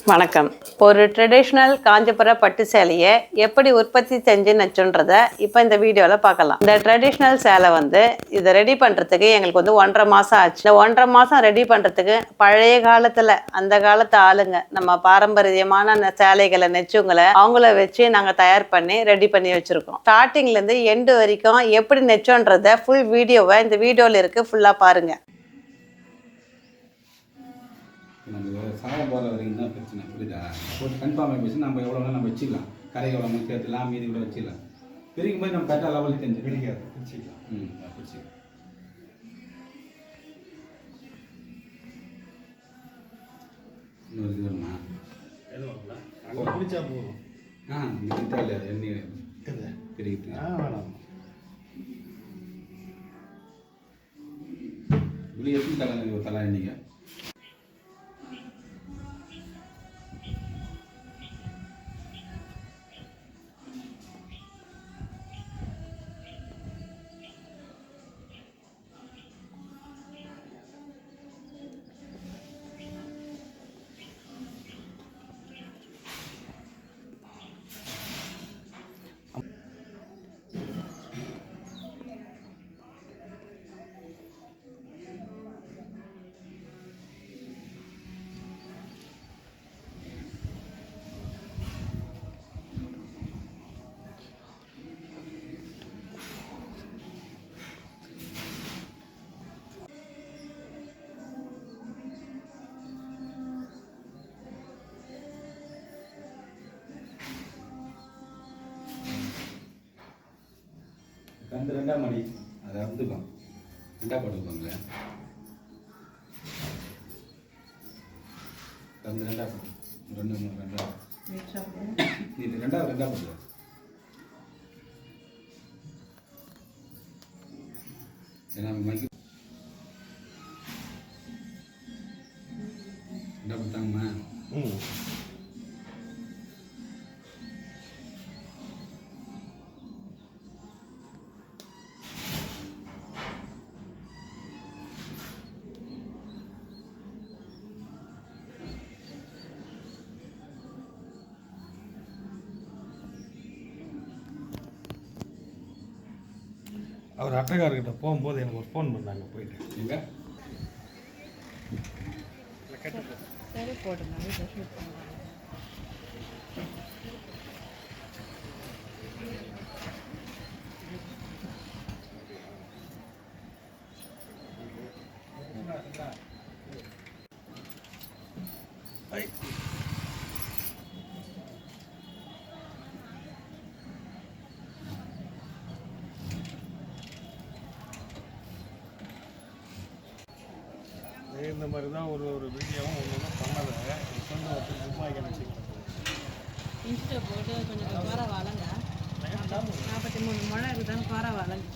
வணக்கம். ஒரு ட்ரெடிஷ்னல் காஞ்சிபுர பட்டு சேலையை எப்படி உற்பத்தி செஞ்சு நச்சுன்றத இப்போ இந்த வீடியோவில் பார்க்கலாம். இந்த ட்ரெடிஷ்னல் சேலை இதை ரெடி பண்ணுறதுக்கு எங்களுக்கு 1.5 மாதம் ஆச்சு. இந்த 1.5 மாதம் ரெடி பண்ணுறதுக்கு பழைய காலத்தில் அந்த காலத்து ஆளுங்க நம்ம பாரம்பரியமான சேலைகளை நெச்சுங்களை அவங்கள வச்சு நாங்கள் தயார் பண்ணி ரெடி பண்ணி வச்சுருக்கோம். ஸ்டார்டிங்லேருந்து எண்டு வரைக்கும் எப்படி நெச்சோன்றத ஃபுல் வீடியோவை இந்த வீடியோவில் இருக்குது, ஃபுல்லாக பாருங்கள். நம்ம சாயம் போகிற வரைக்கும் தான் பிரச்சனை, புரியுதா? ஒரு கன்ஃபார்ம் ஆகிடுச்சு, நம்ம எவ்வளோ வேணால் நம்ம வச்சுக்கலாம், கரை எவ்வளோ சேர்த்துலாம், மீதி கூட வச்சுக்கலாம். பிரிக்கும் போது நம்ம கரெக்டாக லெவலுக்கு தெரிஞ்சு பிரிக்காது, பிரிச்சுக்கலாம். பிரிச்சுக்கலாம். இன்னொரு இது வேணுமா? பிடிச்சா போதும். இந்த இல்லை எண்ணெய் பிரிக்கிறது வேணாம். இப்படி எப்படி தலை எண்ணெய்ங்க கந்து ரெண்டாம் மணி அதை அறுத்துக்கலாம், ரெண்டாக போட்டுக்கோங்க. கந்து ரெண்டாக போட்டு ரெண்டாக இது ரெண்டாக போட்டு ஏன்னா மணிக்கு ரெண்டாக போட்டாங்கம்மா. அவர் அட்டைக்காரர்கிட்ட போகும்போது எனக்கு ஒரு ஃபோன் பண்ணாங்க, போயிட்டு எங்க சரி போடுங்க. இந்த மாதிரி தான் ஒரு வீடியோவும் ஒன்று பண்ணதை சொந்த ஒருத்தர் துப்பாக்கி நினச்சிக்கிறேன். இன்ஸ்டா போட்டு கொஞ்சம் குறை வளங்க. 43 முழம் இருக்குதான்னு குறை வளங்க.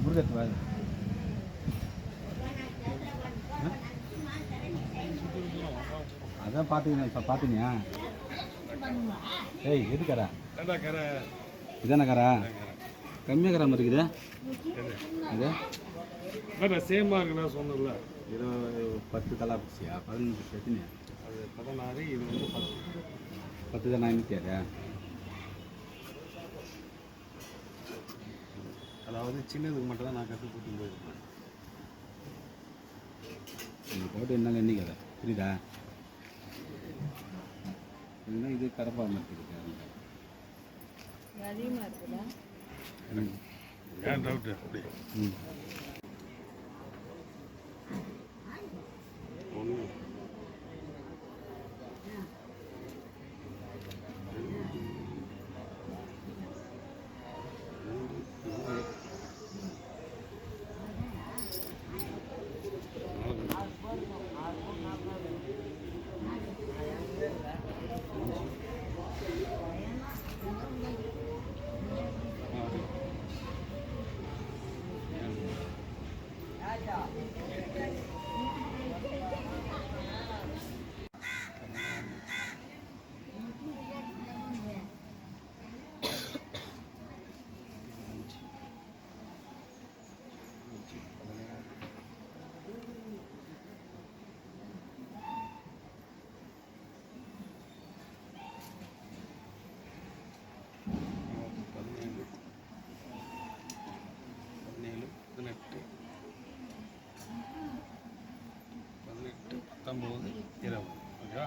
முருகத்து வேலை அதான் பார்த்தீங்க ஏய் எது கரா ஏண்டா கரை இதானே கரா கம்மியாக கரா மாதிரி இருக்குது அது வேற சேமாக இருக்குண்ணா சொன்னல 10 தலா பிடிச்சியா 15 எத்தனை அது 16 இது வந்து 10 தான் நான் கேட்க அதாவது சின்னதுக்கு மட்டும் தான் நான் கற்றுக் கூட்டி போயிருக்கேன் நீங்கள் போட்டு என்னால் எண்ணிக்காத புரியுதா இல்லைன்னா இது கடப்பா மாதிரி இருக்குது அதிகமாக இருக்குதா? ஏன் டவுட்டு அப்படி ம் ஒன்று ஓகேவா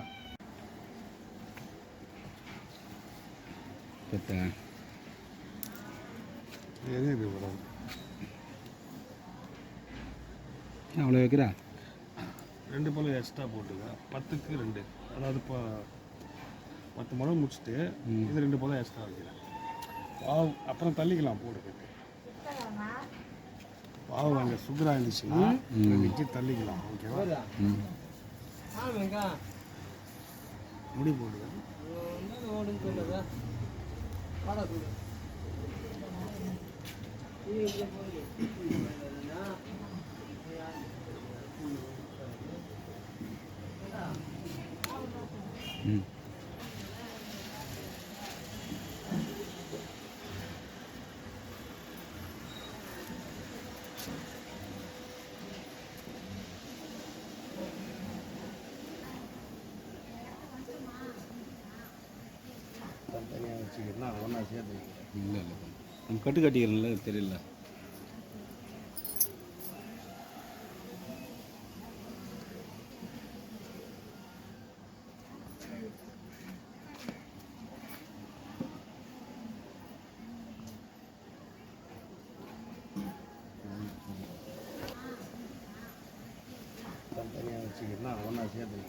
பார்த்தேன் எது வராது அவ்வளோ வைக்கிறா 2 பழம் எக்ஸ்ட்ரா போட்டுக்க 10க்கு 2 அதாவது இப்போ 10 முழம் முடிச்சுட்டு இது 2 பழம் எக்ஸ்ட்ரா வைக்கிறேன் பாவு அப்புறம் தள்ளிக்கலாம் போடுறது பாவு அங்கே சுகராக இருந்துச்சுன்னா வச்சு தள்ளிக்கலாம் ஓகேவா முடி போடுங்க ம் தனியாக வச்சுக்கிறேன்னா ஒன்றா சேர்த்து இல்லை இல்லை நம்ம கட்டு கட்டிக்கிறோம்ல தெரியல தனியாக வச்சுக்கிறேன்னா ஒன்றா சேர்த்து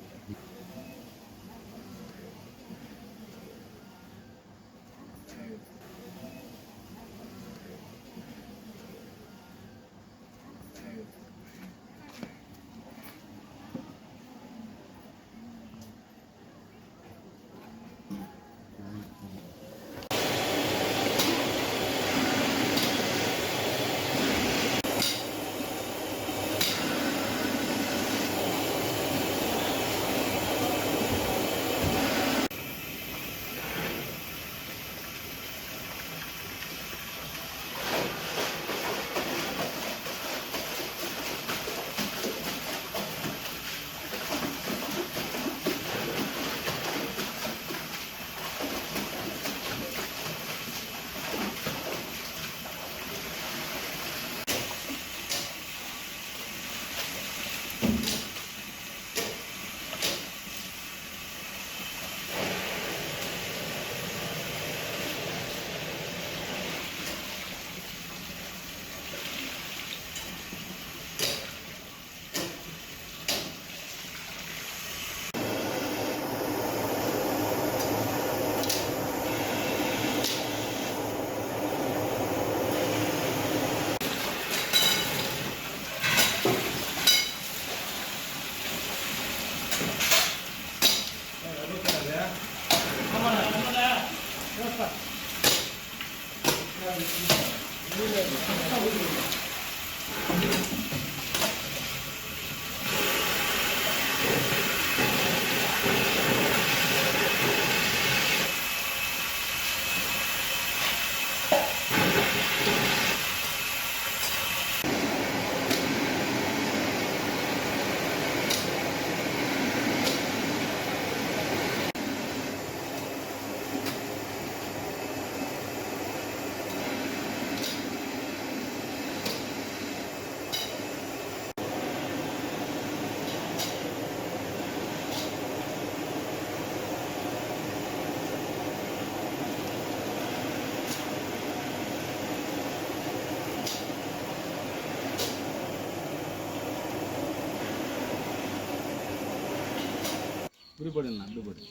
இப்படி போடலாம் இப்படி போடு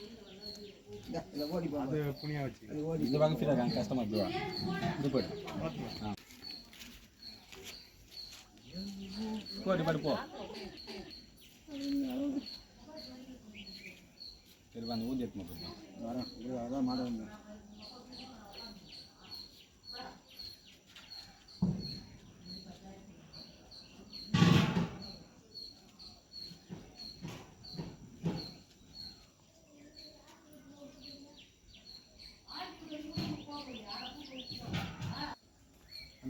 அது புனியா வச்சு இந்த பக்கம் ஃபீல் ஆகாங்க கஷ்டமாக இப்படி வா இப்படி போடு ஆ போடு பாடு போ சரி அந்த ஊதி எடுத்து போயிடலாம் வரேன் அதான் மாட வந்தேன்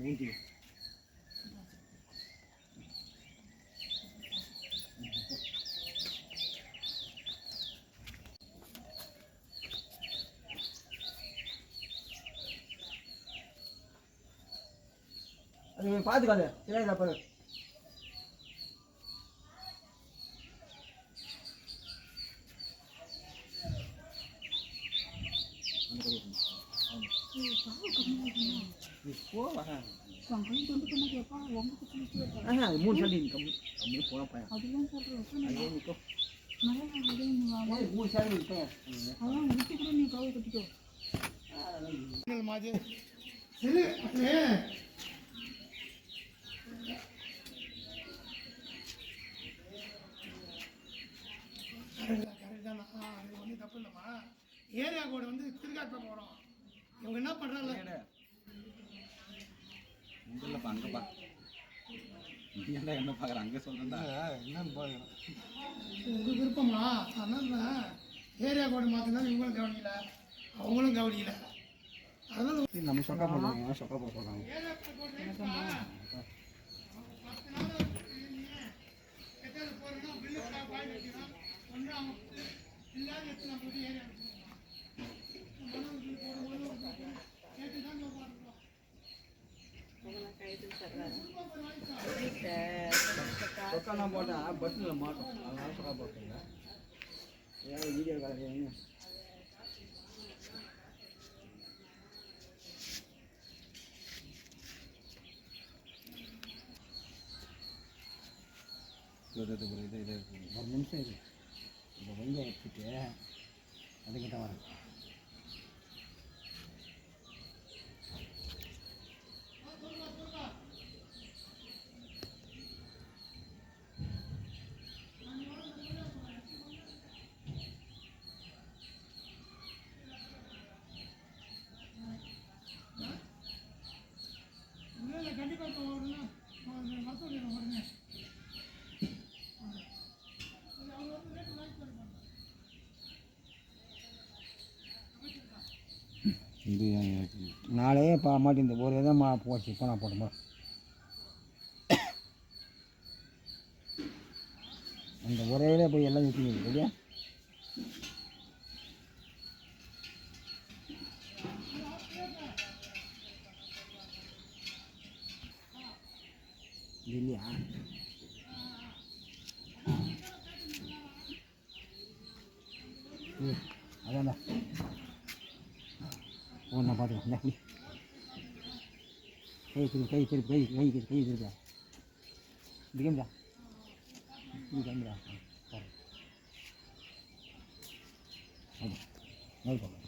ஊட்டி அது பார்த்துக்காது சரியா பாரு மூணு சண்டி கம்மி போன பையன் மூணு சண்டி இருப்பேன் கரெக்ட் தானா அது ஒன்றும் தப்பு இல்லைம்மா ஏரியா கோடு வந்து திருக்காட்டில் போகிறோம் இவங்க என்ன பண்ணுறாங்க இல்லைப்பா அங்கேப்பா என்ன என்ன பார்க்குறேன் அங்கே சொல்கிறேன்டா என்னன்னு பார்க்குறேன் உங்கள் விருப்பமா அதனால் ஏரியா கோடு மாற்றினா இவங்களும் கவனிக்கல அவங்களும் கவனிக்கல அதனால் நம்ம சொக்கா போடுறாங்க சொக்கா போடுறாங்க ஏரியா கோடு எட்டாவது போகிறோன்னா பில்லு பாய் வைக்கிறோம் ஒன்று அவங்க இல்லாத எடுத்து நம்ம போட்டு ஏரியா கேட்டு தான் பார்த்துருக்கோம் சொக்கா நான் போட்டேன் பட்டனில் மாட்டோம் அதனால சொக்கா போட்டுங்க ஏதாவது வீடியோ கலக்குறீங்க இது ஒரு நிமிஷம் இது இந்த வெங்காயம் எடுத்துட்டு அதுக்கிட்ட வரேன் இல்லை கண்டிப்பாக வரணும்னா மருத்துவ உடனே இது நாளே மாட்டேன் ஒரு இதை போச்சு இப்போ நான் போட்டோமா அந்த ஒரே போய் எல்லாம் நிற்கிங்க இல்லையா இல்லையா அதான்டா ஒன்றா பார்த்துக்கலாம் கை திருப்பி திருப்பா இது கேம்டா இது கேம்டா பாரு அது நோய் பார்க்கலாம்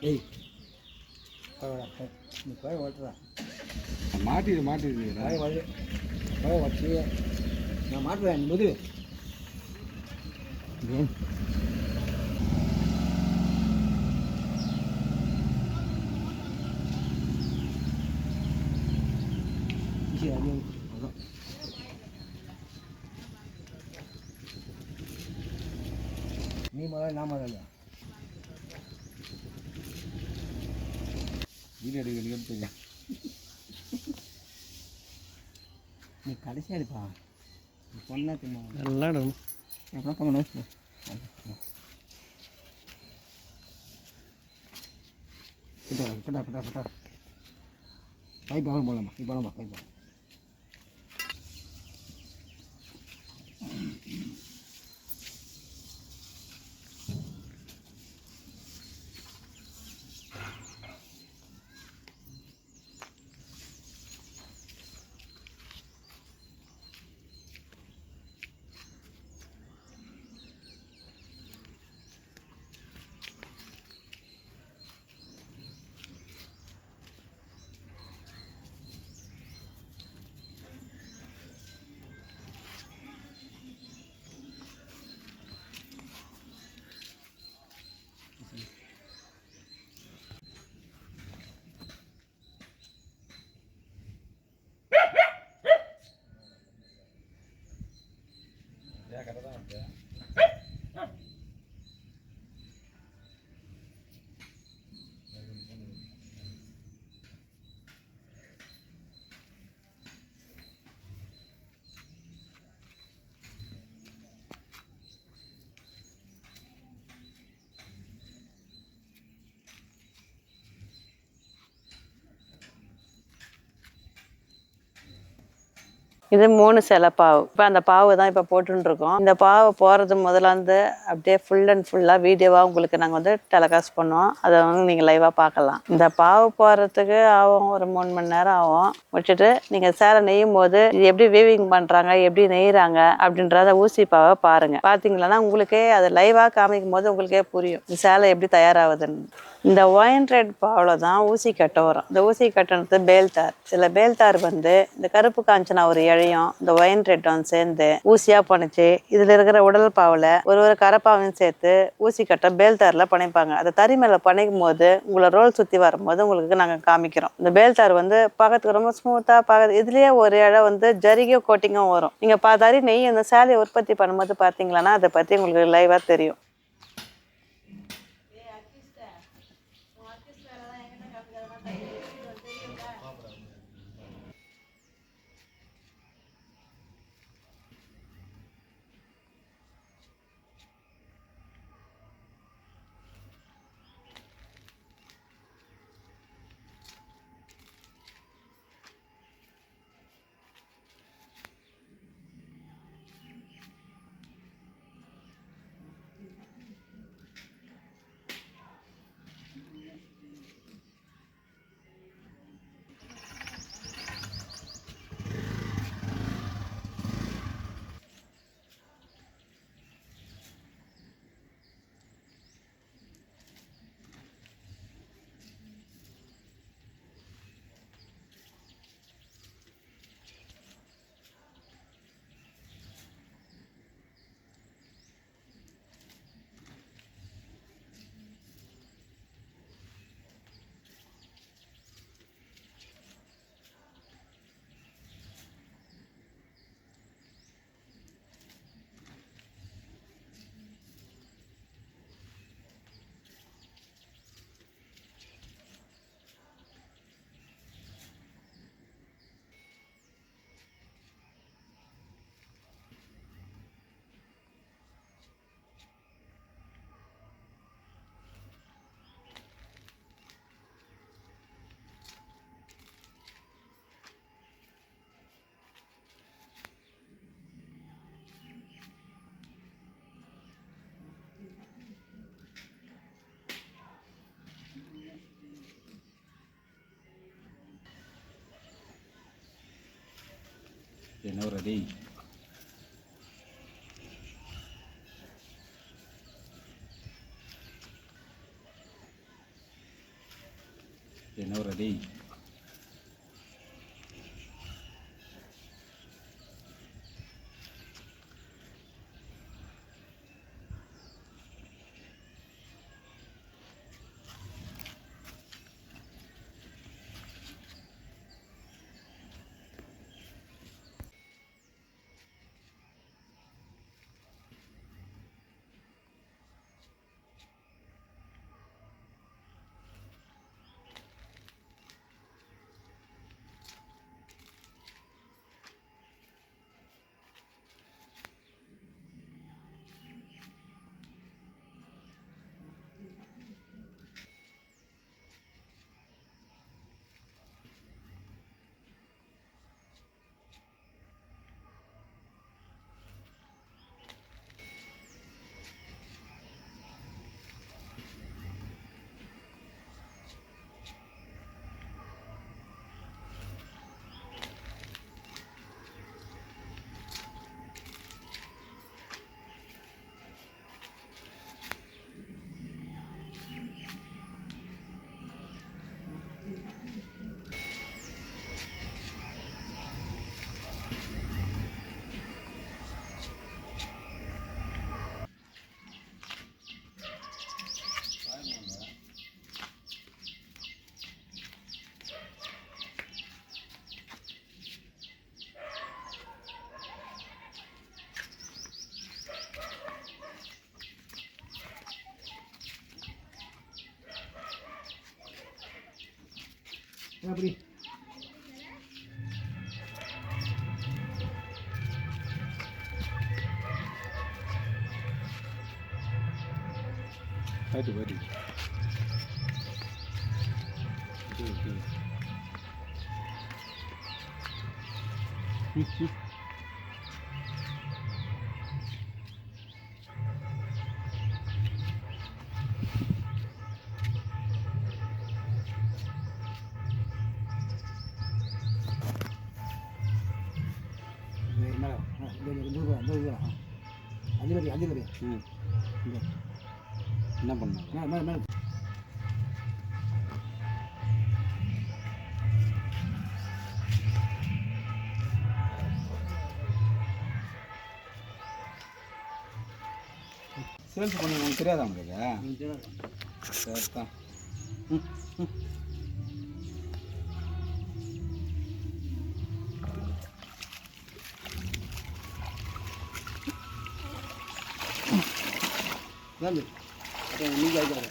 ஏய் நீ போய் ஓட்டுறா மாட்டிது போய் வச்சு நான் மாட்டுறேன் முது நீ முதல்ல நான் முதல்ல வீடியோ எடுக்க நீ கடைசியாக எடுப்பா நீ பொண்ணா திரும்ப நல்லா இடணும். எப்போ போகணும் கிட்டா பைப் அவன் போகலாமா நீ போகலாமா பைப் இது 3 சிலை பாவு. இப்போ அந்த பாவு தான் இப்போ போட்டுருக்கோம். இந்த பாவு போகிறது முதலாந்து அப்படியே ஃபுல் அண்ட் ஃபுல்லாக வீடியோவாக உங்களுக்கு நாங்கள் வந்து டெலிகாஸ்ட் பண்ணுவோம். அதை வந்து நீங்கள் லைவாக பார்க்கலாம். இந்த பாவு போடுறதுக்கு ஆகும் ஒரு 3 மணி நேரம் ஆகும். முடிச்சுட்டு நீங்கள் சேலை நெய்யும் போது இது எப்படி வீவிங் பண்ணுறாங்க, எப்படி நெய்கிறாங்க அப்படின்றத ஊசி பாவை பாருங்கள். பார்த்தீங்களன்னா உங்களுக்கே அதை லைவாக காமிக்கும் போது உங்களுக்கே புரியும் இந்த சேலை எப்படி தயாராகுதுன்னு. இந்த ஒயின் ரெட் பாவில் தான் ஊசி கட்டை வரும். இந்த ஊசி கட்டுறது பேல்தார். இதில் பேல்தார் வந்து இந்த கருப்பு காஞ்சனா ஒரு இழையும் இந்த ஒயின் ரெட்டும் சேர்ந்து ஊசியாக பண்ணிச்சு. இதில் இருக்கிற உடல் பாவில் ஒரு கரப்பாவையும் சேர்த்து ஊசி கட்டை பேல்தாரில் பணிப்பாங்க. அதை தறி மேலே பணிக்கும் போது உங்களை ரோல் சுற்றி வரும்போது உங்களுக்கு நாங்கள் காமிக்கிறோம். இந்த பேல்தார் வந்து பார்க்கறதுக்கு ரொம்ப ஸ்மூத்தாக பார்க்க. இதுலேயே ஒரு இழை வந்து ஜரிகை கோட்டிங்கும் வரும். நீங்கள் தறி நெய் இந்த சேலையை உற்பத்தி பண்ணும்போது பார்த்தீங்களன்னா அதை பற்றி உங்களுக்கு லைவாக தெரியும். என்ன ரெடி என்ன ரெடி அப்படி போயிட்டு போயிட்டு மேலே அஞ்சு கடி என்ன பண்ணாங்க மேலே மேலே மேலே சேல்ஸ் பண்ணி உங்களுக்கு தெரியாதா உங்களுக்கு சரிதான் வந்து அப்போ நீங்கள் ஆகிக்காது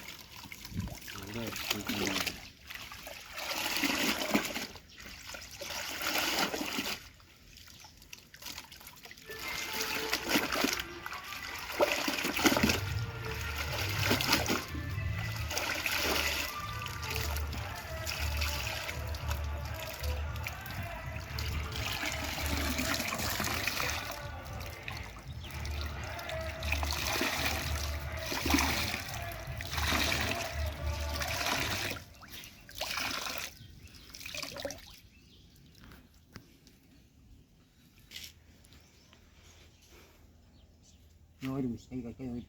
ஒரு மிஸ் கை கை அது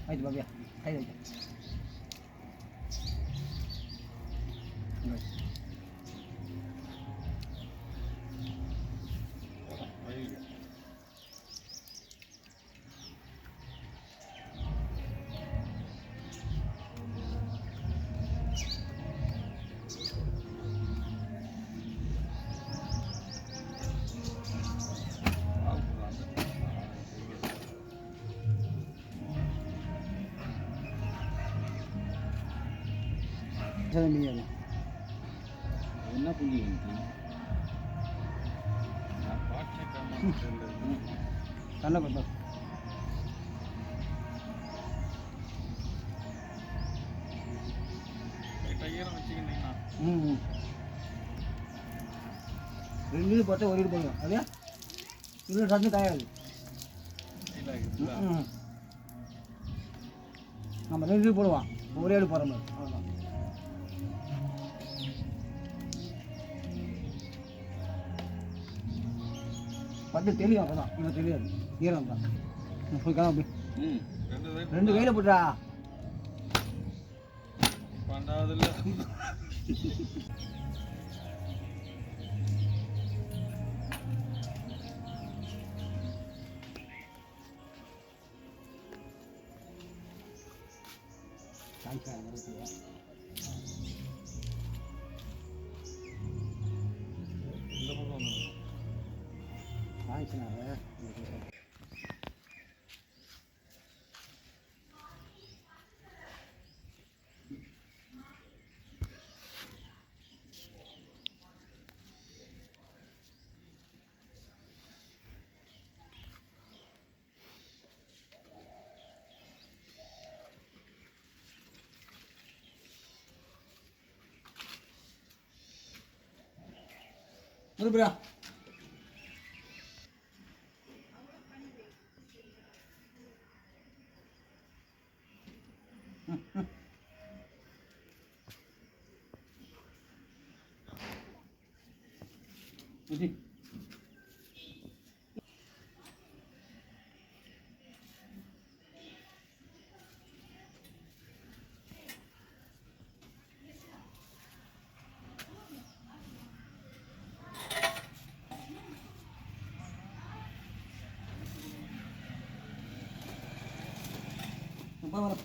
ஆயிடுச்சு பாப்பியா கை வைக்க முடியாது என்ன புள்ளி வந்து கண்ணை பார்த்தா ம் ரெண்டு இது போட்டால் ஒரு இது போடுவோம் அதே இது சத்து காயாது நம்ம ரெண்டு இது போடுவோம் ஒரே இது போடுற மாதிரி அவ்வளோதான் பட்டு தெரியும் அப்போ தான் இன்னும் தெரியாது ஈரம் தான் போய் கிளம்பி ரெண்டு கையில் போட்டா முருபிரா வர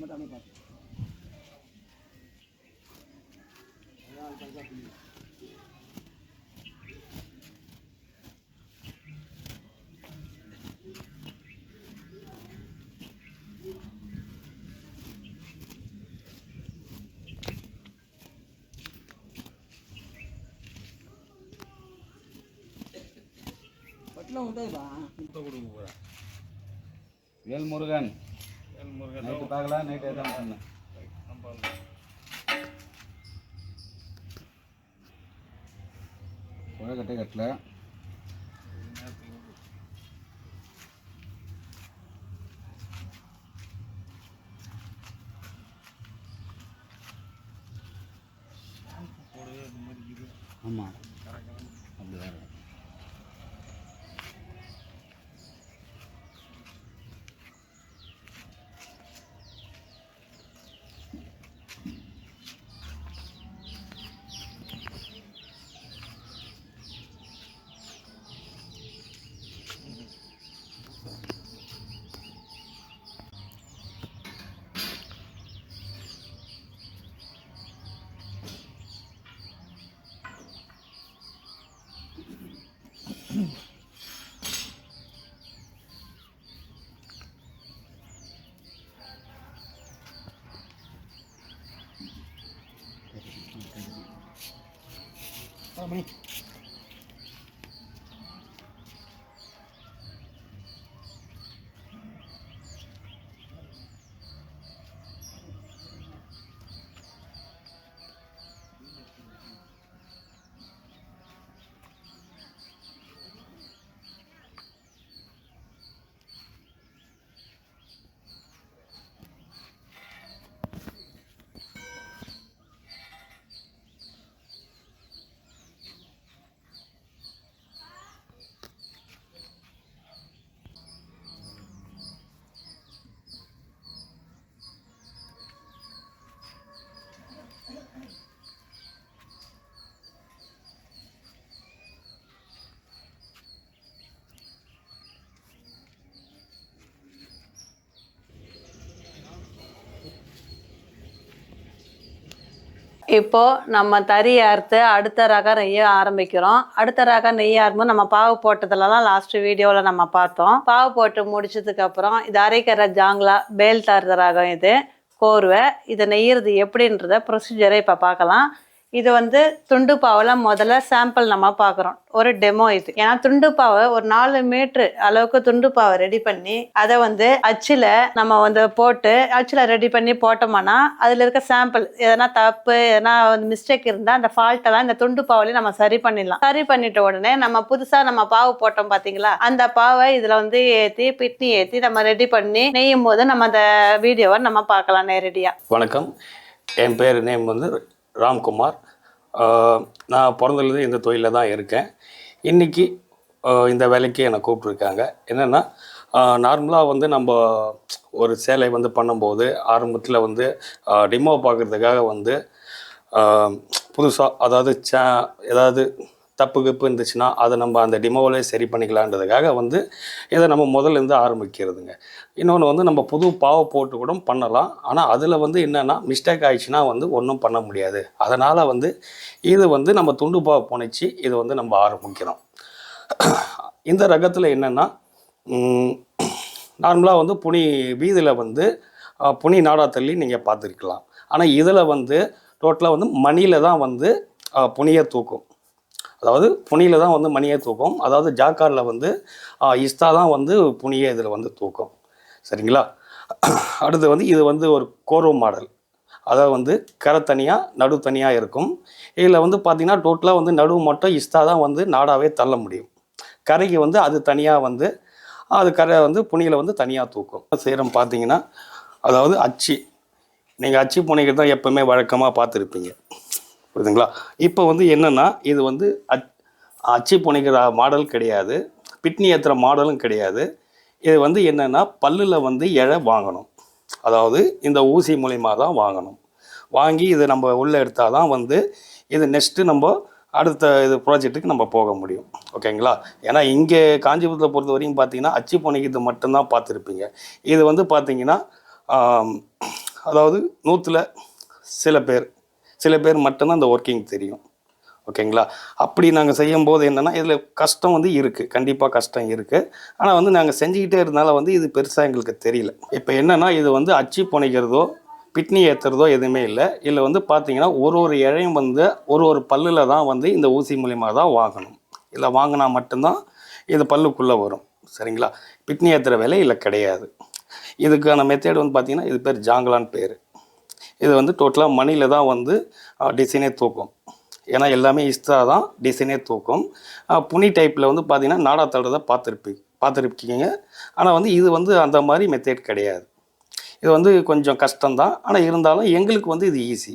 மட்டும் அப்படியே பார்த்து பட்டில் உண்டாதுப்பா கொடுக்க போகிறேன் வேல்முருகன் முருகன் நைட்டு பார்க்கலாம் நைட்டு எதாவது பண்ணேன் குழக்கட்டை கட்டல ஆமாம் அப்படிதான் இருக்கும். மணி இப்போ நம்ம தறி அறுத்து அடுத்த ரகம் நெய்ய ஆரம்பிக்கிறோம். அடுத்த ரகம் நெய்ய ஆரம்பம் நம்ம பாவு போட்டதுலலாம் லாஸ்ட் வீடியோவில் நம்ம பார்த்தோம். பாவு போட்டு முடிச்சதுக்கு அப்புறம் இது அரைக்கிற ஜாங்லா பேல் தருத ரகம், இது கோர்வை. இதை நெய்யறது எப்படின்றத ப்ரொசீஜரை இப்போ பார்க்கலாம். இது வந்து துண்டு பாவில் முதல்ல சாம்பிள் நம்ம பார்க்குறோம், ஒரு டெமோ இது. ஏன்னா துண்டு பாவை ஒரு 4 மீட்ரு அளவுக்கு துண்டு பாவை ரெடி பண்ணி அதை வந்து அச்சில் நம்ம வந்து போட்டு அச்சில் ரெடி பண்ணி போட்டோம்னா அதில் இருக்க சாம்பிள் எதனா தப்பு எதனா வந்து மிஸ்டேக் இருந்தால் அந்த ஃபால்ட்டெல்லாம் இந்த துண்டு பாவிலையும் நம்ம சரி பண்ணிடலாம். சரி பண்ணிட்ட உடனே நம்ம புதுசாக நம்ம பாவு போட்டோம் பார்த்தீங்களா, அந்த பாவை இதில் வந்து ஏற்றி பிட்னி ஏற்றி நம்ம ரெடி பண்ணி நெய்யும் போது நம்ம அந்த வீடியோவை நம்ம பார்க்கலாம் நேரடியாக. வணக்கம், என் பேர் நேம் வந்து ராம்குமார். நான் பிறந்ததுலேருந்து இந்த தொழிலில் தான் இருக்கேன். இன்றைக்கி இந்த வேலைக்கு என்னை கூப்பிட்ருக்காங்க. என்னென்னா நார்மலாக வந்து நம்ம ஒரு சேலை வந்து பண்ணும்போது ஆரம்பத்தில் வந்து டெமோ பார்க்குறதுக்காக வந்து புதுசாக அதாவது ஏதாவது தப்பு கிப்பு இருந்துச்சுன்னா அதை நம்ம அந்த டெமோவிலே சரி பண்ணிக்கலான்றதுக்காக வந்து இதை நம்ம முதல்லேருந்து ஆரம்பிக்கிறதுங்க. இன்னொன்று வந்து நம்ம புது பாவை போட்டு கூட பண்ணலாம். ஆனால் அதில் வந்து என்னென்னா மிஸ்டேக் ஆகிடுச்சுன்னா வந்து ஒன்றும் பண்ண முடியாது. அதனால் வந்து இது வந்து நம்ம துண்டு பாவை புனைச்சி இது வந்து நம்ம ஆரம்பிக்கிறோம். இந்த ரகத்தில் என்னென்னா நார்மலாக வந்து வீதியில் வந்து புனி நாடா தள்ளி நீங்கள் பார்த்துருக்கலாம். ஆனால் இதில் வந்து டோட்டலாக வந்து மணியில் தான் வந்து புனியை தூக்கும். அதாவது புனியில் தான் வந்து மணியை தூக்கும். அதாவது ஜாக்காரில் வந்து இஸ்தா தான் வந்து புனியை இதில் வந்து தூக்கும். சரிங்களா? அடுத்து வந்து இது வந்து ஒரு கோரோ மாடல். அதாவது வந்து கரை தனியாக நடு தனியாக இருக்கும். இதில் வந்து பார்த்திங்கன்னா டோட்டலாக வந்து நடுவு மட்டும் இஸ்தா தான் வந்து நாடாவே தள்ள முடியும். கரைக்கு வந்து அது தனியாக வந்து அது கரை வந்து புனியில் வந்து தனியாக தூக்கும். செய்கிறோம் பார்த்தீங்கன்னா அதாவது அச்சு, நீங்கள் அச்சு புனைக்கிறது தான் எப்போவுமே வழக்கமாக பார்த்துருப்பீங்க. புரியுதுங்களா? இப்போ வந்து என்னென்னா இது வந்து அச்சு புனைக்கிற மாடல் கிடையாது, பிட்னி ஏற்றுற மாடலும் கிடையாது. இது வந்து என்னென்னா பல்லில் வந்து இழை வாங்கணும். அதாவது இந்த ஊசி மூலிமா தான் வாங்கணும். வாங்கி இதை நம்ம உள்ளே எடுத்தால் தான் வந்து இது நெக்ஸ்ட்டு நம்ம அடுத்த இது ப்ராஜெக்ட்டுக்கு நம்ம போக முடியும். ஓகேங்களா? ஏன்னா இங்கே காஞ்சிபுரத்தில் பொறுத்த வரைக்கும் பார்த்தீங்கன்னா அச்சு புனைக்கிறது மட்டும்தான் பார்த்துருப்பீங்க. இது வந்து பார்த்திங்கன்னா அதாவது 100ல் சில பேர் மட்டும்தான் இந்த ஒர்க்கிங் தெரியும். ஓகேங்களா? அப்படி நாங்கள் செய்யும்போது என்னென்னா இதில் கஷ்டம் வந்து இருக்குது, கண்டிப்பாக கஷ்டம் இருக்குது. ஆனால் வந்து நாங்கள் செஞ்சுக்கிட்டே இருந்தாலும் வந்து இது பெருசாக எங்களுக்கு தெரியல. இப்போ என்னென்னா இது வந்து அச்சு புனைக்கிறதோ பிட்னி ஏற்றுறதோ எதுவுமே இல்லை. இதில் வந்து பார்த்திங்கன்னா ஒரு இழையும் வந்து ஒரு பல்லில் தான் வந்து இந்த ஊசி மூலிமா தான் வாங்கணும். இல்லை வாங்கினா மட்டும்தான் இது பல்லுக்குள்ளே வரும். சரிங்களா? பிட்னி ஏற்றுற வேலை இல்லை கிடையாது. இதுக்கான மெத்தேடு வந்து பார்த்திங்கன்னா இது பேர் ஜாங்கலான்னு பேர். இது வந்து டோட்டலாக மணியில் தான் வந்து டிசைனே தூக்கும். ஏன்னா எல்லாமே இஸ்தா தான் டிசைனே தூக்கும். புனி டைப்பில் வந்து பார்த்திங்கன்னா நாடா தடுறதை பார்த்துருப்பீங்க. ஆனால் வந்து இது வந்து அந்த மாதிரி மெத்தேட் கிடையாது. இது வந்து கொஞ்சம் கஷ்டம்தான். ஆனால் இருந்தாலும் எங்களுக்கு வந்து இது ஈஸி.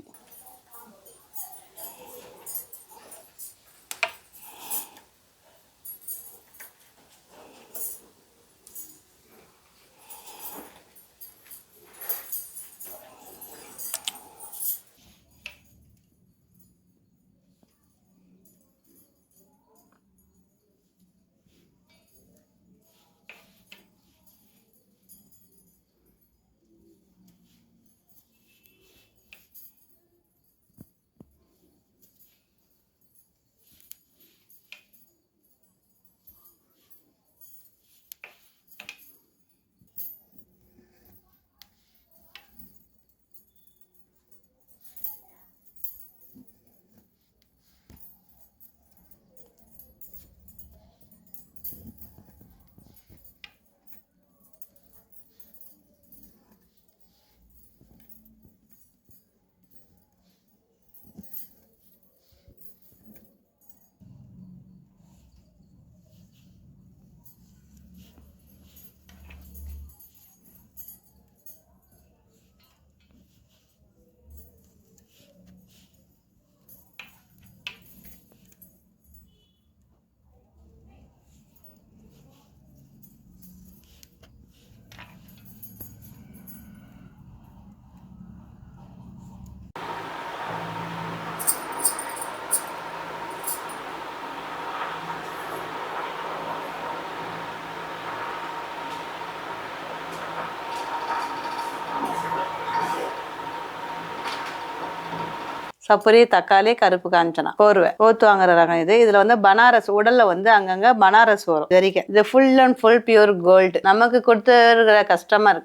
சப்புரி, தக்காளி, கருப்பு காஞ்சனா, கோர்வை, கோத்து வாங்குற ரகம் இது. இதுல வந்து பனாரஸ் உடல்ல வந்து அங்கங்க பனாரஸ் வரும் ஜரிகை. இது full and full pure gold. நமக்கு கொடுத்துருக்கிற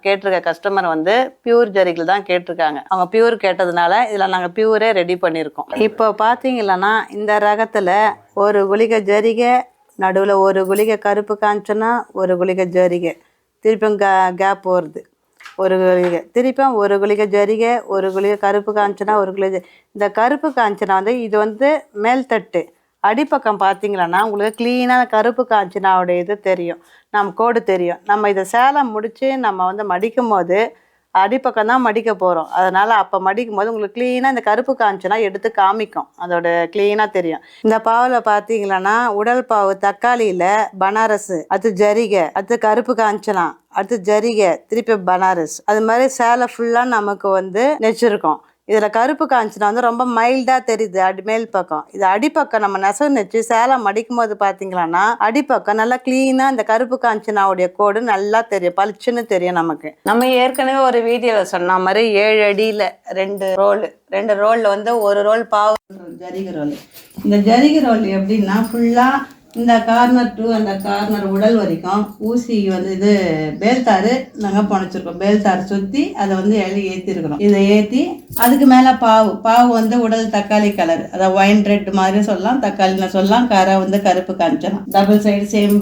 கேட்டிருக்க கஸ்டமர் வந்து பியூர் ஜரிகள் தான் கேட்டிருக்காங்க. அவங்க பியூர் கேட்டதுனால இதுல நாங்க பியூரே ரெடி பண்ணியிருக்கோம். இப்போ பாத்தீங்கன்னா இந்த ரகத்துல ஒரு குளிகை ஜரிகை, நடுவில் ஒரு குளிகை கருப்பு காஞ்சனா, ஒரு குளிகை ஜரிகை, திருப்பியும் கேப் வருது, ஒரு குளிகை, திருப்பியும் ஒரு குளிகை ஜரிகை, ஒரு குளிகை கருப்பு காஞ்சனா, ஒரு குளிகை. இந்த கருப்பு காஞ்சனா வந்து இது வந்து மேல்தட்டு. அடிப்பக்கம் பார்த்தீங்களன்னா உங்களுக்கு க்ளீனாக கருப்பு காஞ்சனாவுடைய இது தெரியும், நம்ம கோடு தெரியும். நம்ம இதை சேலை முடித்து நம்ம வந்து மடிக்கும் போது அடிப்பக்கம் தான் மடிக்க போகிறோம். அதனால் அப்போ மடிக்கும் போது உங்களுக்கு க்ளீனாக இந்த கருப்பு காமிச்சுனா எடுத்து காமிக்கும், அதோட க்ளீனாக தெரியும். இந்த பாவில் பார்த்தீங்களன்னா உடல் பாவு தக்காளியில் பனாரஸ், அது ஜரிகை, அது கருப்பு காஞ்சனா, அடுத்து ஜரிகை, திருப்பி பனாரஸ், அது மாதிரி சேலை ஃபுல்லாக நமக்கு வந்து நெச்சிருக்கோம். இதில் கருப்பு காஞ்சினா வந்து ரொம்ப மைல்டாக தெரியுது மேல் பக்கம். இது அடிப்பக்கம் நம்ம நெசவு நெச்சு சேலை மடிக்கும் போது பார்த்தீங்களான்னா அடிப்பக்கம் நல்லா க்ளீனாக இந்த கருப்பு காஞ்சினாவுடைய கோடு நல்லா தெரியும், பளிச்சுன்னு தெரியும் நமக்கு. நம்ம ஏற்கனவே ஒரு வீடியோவில் சொன்ன மாதிரி 7 அடியில் 2 ரோலில் வந்து ஒரு ரோல் பாவு ஜரிகை ரோல். இந்த ஜரிகை ரோல் எப்படின்னா ஃபுல்லாக இந்த கார்னர் டு அந்த கார்னர் உடல் வரைக்கும் ஊசி வந்து இது பேல்தாரு நாங்கள் புனைச்சிருக்கோம். பேல்தார் சுற்றி அதை வந்து ஏற்றிருக்கிறோம். இதை ஏற்றி அதுக்கு மேலே பாவு வந்து உடல் தக்காளி கலர், அதாவது ஒயின் ரெட் மாதிரி சொல்லலாம், தக்காளின்னு சொல்லலாம், கரை வந்து கருப்பு காமிச்சிடும். டபுள் சைடு சேம்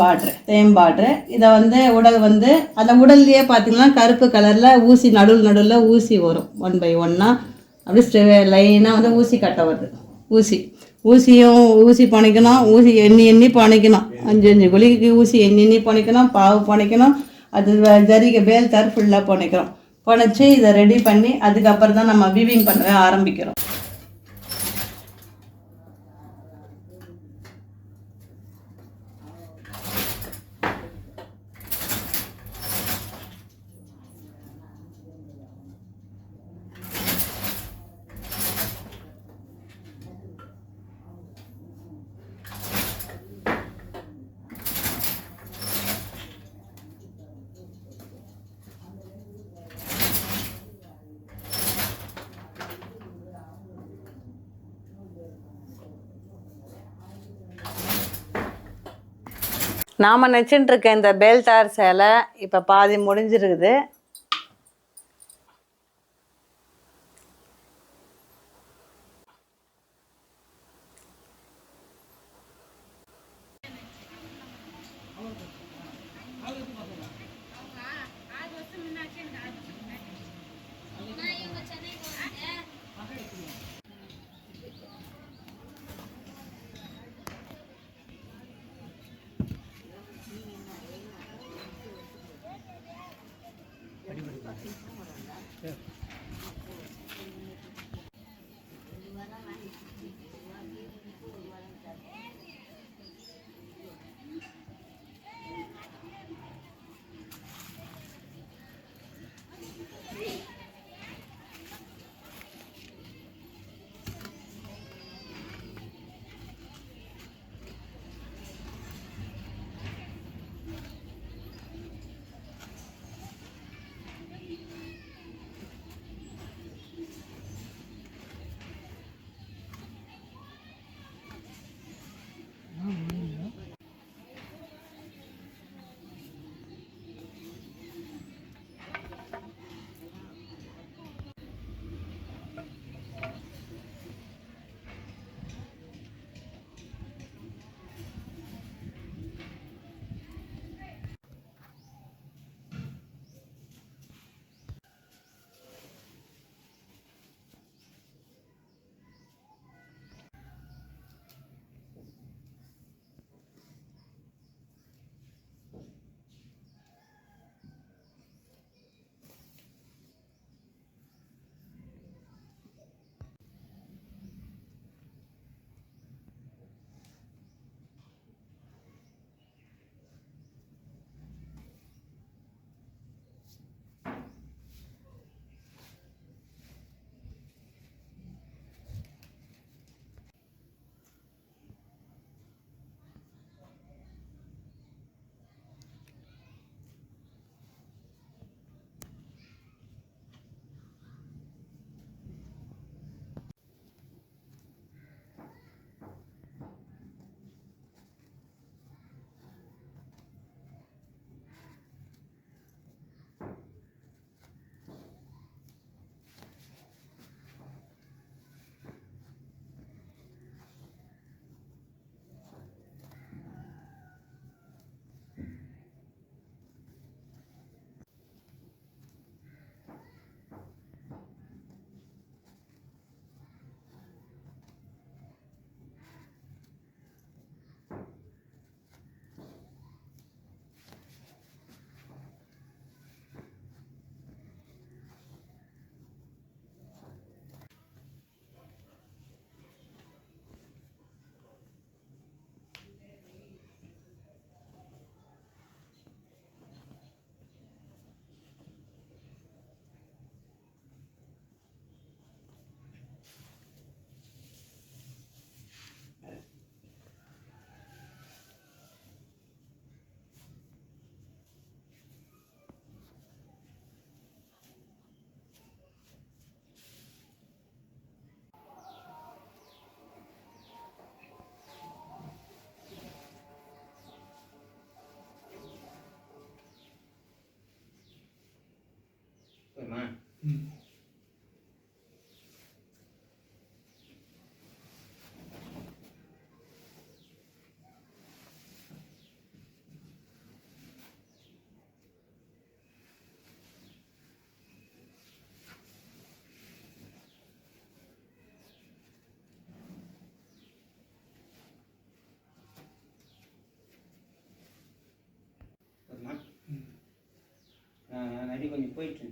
பார்ட்ரு. இதை வந்து உடல் வந்து அந்த உடல்லையே பார்த்தீங்கன்னா கருப்பு கலரில் ஊசி நடுவில் ஊசி வரும். 1 by 1 அப்படியே லைனாக வந்து ஊசி கட்ட வருது. ஊசி புனைக்கணும், ஊசி எண்ணி புனைக்கணும். 5 குழிக்கு ஊசி எண்ணி புனைக்கணும், பாவு புனைக்கணும், அது ஜரிகை பேல்தார் ஃபுல்லாக புனைச்சி இதை ரெடி பண்ணி அதுக்கப்புறம் தான் நம்ம வீவிங் பண்ணவே ஆரம்பிக்கிறோம். நாம் நெச்சுட்டு இருக்க இந்த பேல்தார் சேலை இப்போ பாதி முடிஞ்சிருக்குது.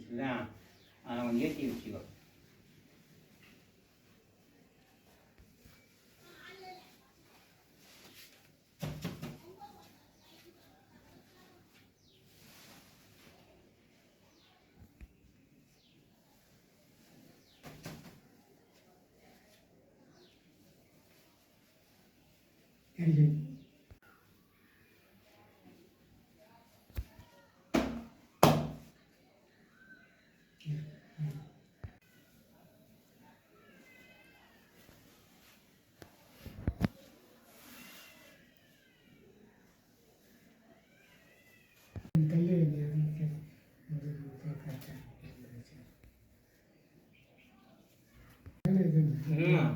இதுதான் அதை கொஞ்சம் ஏற்றி வச்சுக்கோ.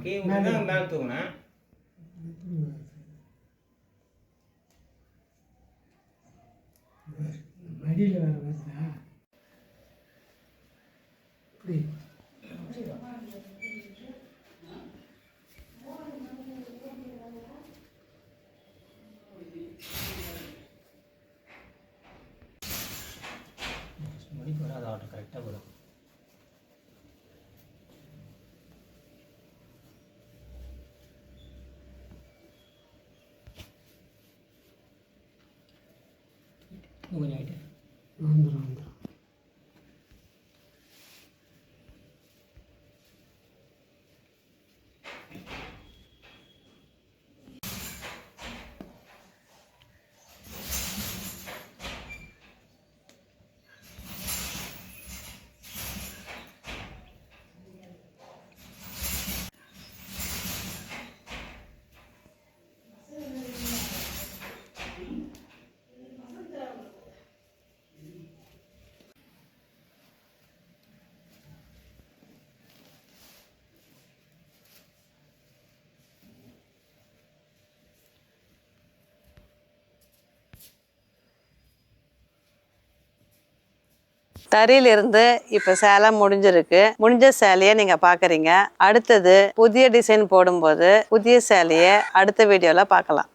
கீழே தான் மேலே தூங்கினேன். மடியில் வேறு வருதா இப்படி முடிக்கு வர அதை கரெக்டாக வரும். கொஞ்சம் ஆகிட்டு வந்துடும். தறியிலிருந்து இப்போ சேலை முடிஞ்சிருக்கு. முடிஞ்ச சேலையை நீங்கள் பார்க்குறீங்க. அடுத்தது புதிய டிசைன் போடும்போது புதிய சேலையை அடுத்த வீடியோவில் பார்க்கலாம்.